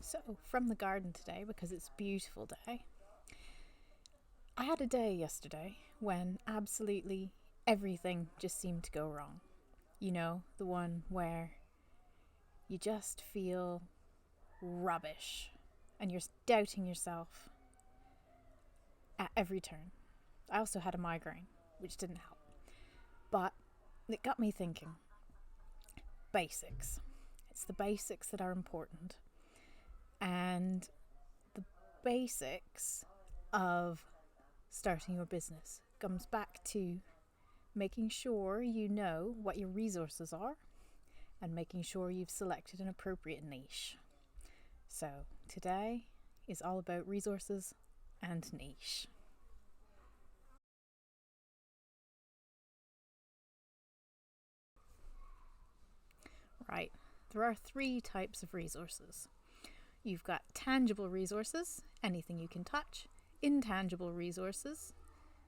So, from the garden today, because it's a beautiful day, I had a day yesterday when absolutely everything just seemed to go wrong. You know, the one where you just feel rubbish and you're doubting yourself at every turn. I also had a migraine, which didn't help. But it got me thinking. Basics. It's the basics that are important. And the basics of starting your business comes back to making sure you know what your resources are and making sure you've selected an appropriate niche. So today is all about resources and niche. Right, there are three types of resources. You've got tangible resources, anything you can touch, intangible resources,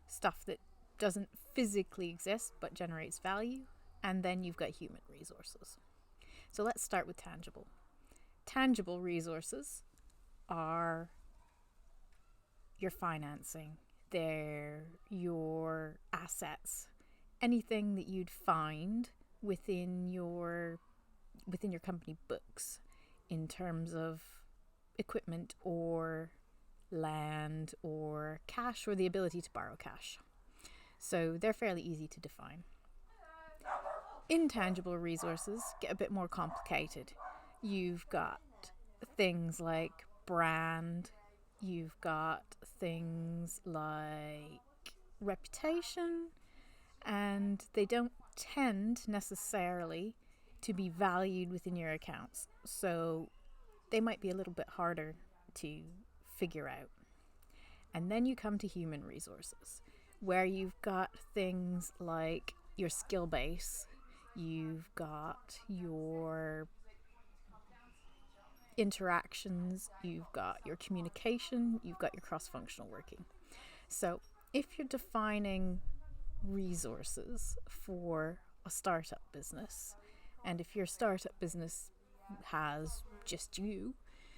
stuff that doesn't physically exist but generates value, and then you've got human resources. So let's start with tangible. Tangible resources are your financing, they're your assets, anything that you'd find within your company books in terms of equipment or land or cash or the ability to borrow cash. So they're fairly easy to define. Intangible resources get a bit more complicated. You've got things like brand, you've got things like reputation, and they don't tend necessarily to be valued within your accounts. So they might be a little bit harder to figure out. And then you come to human resources, where you've got things like your skill base, you've got your interactions, you've got your communication, you've got your cross-functional working. So if you're defining resources for a startup business, and if your startup business has just you,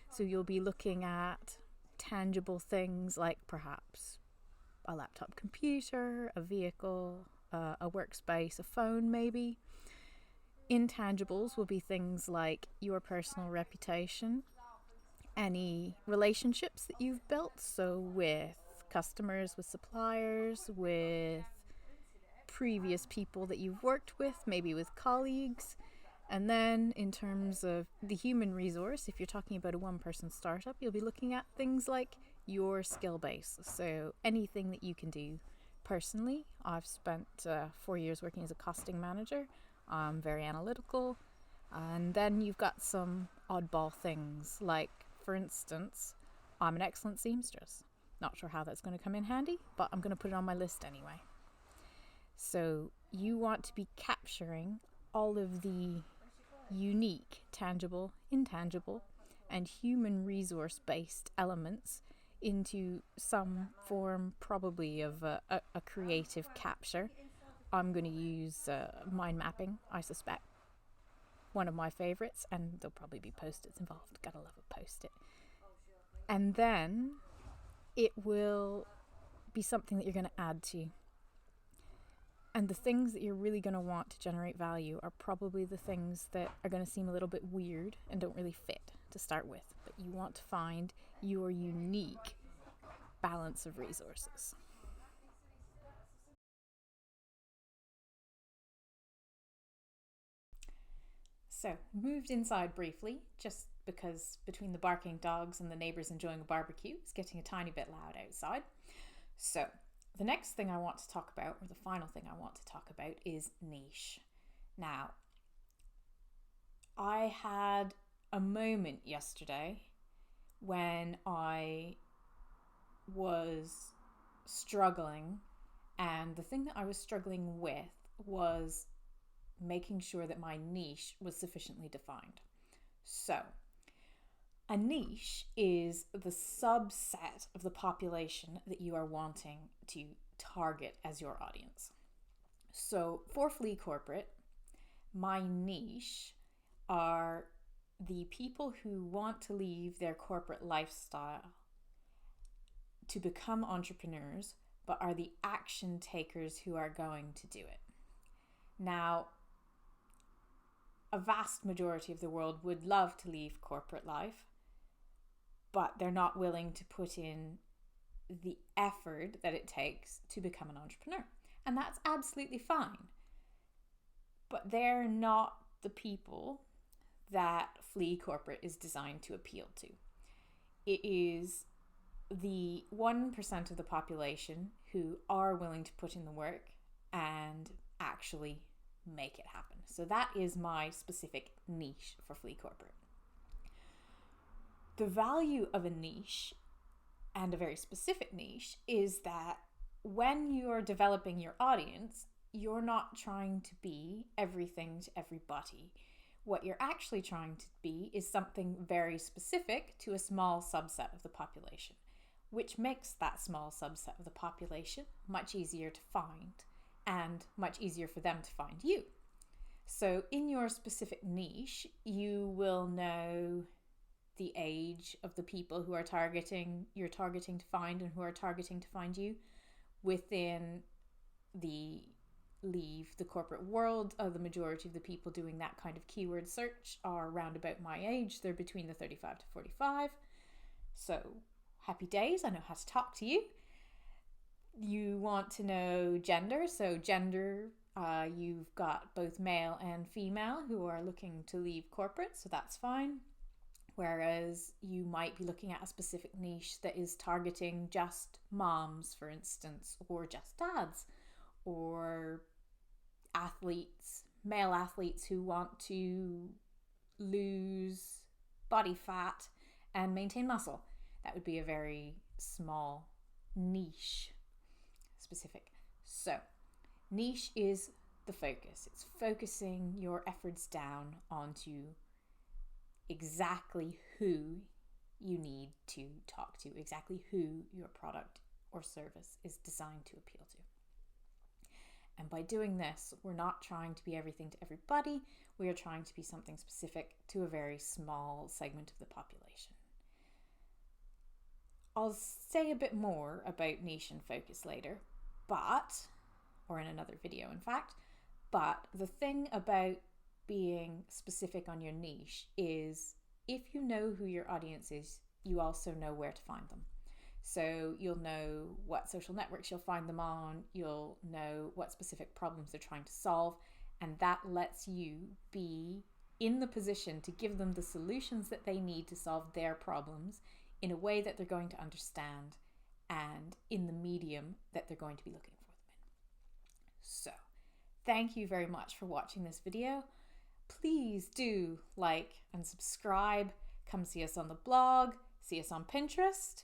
so you'll be looking at tangible things like perhaps a laptop computer, a vehicle, a workspace, a phone maybe. Intangibles will be things like your personal reputation, any relationships that you've built, so with customers, with suppliers, with previous people that you've worked with, maybe with colleagues. And then in terms of the human resource, if you're talking about a one-person startup, you'll be looking at things like your skill base. So anything that you can do personally. I've spent 4 years working as a costing manager. I'm very analytical. And then you've got some oddball things like, for instance, I'm an excellent seamstress. Not sure how that's going to come in handy, but I'm going to put it on my list anyway. So you want to be capturing all of the unique, tangible, intangible, and human resource-based elements into some form probably of a creative capture. I'm going to use mind mapping, I suspect. One of my favorites, and there'll probably be post-its involved. Gotta love a post-it. And then it will be something that you're going to add to. And the things that you're really going to want to generate value are probably the things that are going to seem a little bit weird and don't really fit to start with. But you want to find your unique balance of resources. So, moved inside briefly, just because between the barking dogs and the neighbours enjoying a barbecue, it's getting a tiny bit loud outside. So, the next thing I want to talk about, or the final thing I want to talk about, is niche. Now, I had a moment yesterday when I was struggling, and the thing that I was struggling with was making sure that my niche was sufficiently defined. So, a niche is the subset of the population that you are wanting to target as your audience. So for Flea Corporate, my niche are the people who want to leave their corporate lifestyle to become entrepreneurs, but are the action takers who are going to do it. Now, a vast majority of the world would love to leave corporate life, but they're not willing to put in the effort that it takes to become an entrepreneur. And that's absolutely fine. But they're not the people that Flee Corporate is designed to appeal to. It is the 1% of the population who are willing to put in the work and actually make it happen. So that is my specific niche for Flee Corporate. The value of a niche, and a very specific niche, is that when you're developing your audience, you're not trying to be everything to everybody. What you're actually trying to be is something very specific to a small subset of the population, which makes that small subset of the population much easier to find and much easier for them to find you. So in your specific niche, you will know the age of the people who are you're targeting to find and who are targeting to find you within the leave the corporate world. The majority of the people doing that kind of keyword search are around about my age. They're between the 35 to 45. So happy days, I know how to talk to you. You want to know gender. So gender, you've got both male and female who are looking to leave corporate, so that's fine. Whereas you might be looking at a specific niche that is targeting just moms, for instance, or just dads, or athletes, male athletes who want to lose body fat and maintain muscle. That would be a very small niche specific. So niche is the focus. It's focusing your efforts down onto exactly who you need to talk to, exactly who your product or service is designed to appeal to. And by doing this, we're not trying to be everything to everybody. We are trying to be something specific to a very small segment of the population. I'll say a bit more about niche and focus later, or in another video in fact, but the thing about being specific on your niche is if you know who your audience is, you also know where to find them. So you'll know what social networks you'll find them on, you'll know what specific problems they're trying to solve, and that lets you be in the position to give them the solutions that they need to solve their problems in a way that they're going to understand and in the medium that they're going to be looking for them in. So, thank you very much for watching this video. Please do like and subscribe. Come see us on the blog, see us on Pinterest,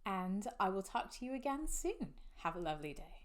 and I will talk to you again soon. Have a lovely day.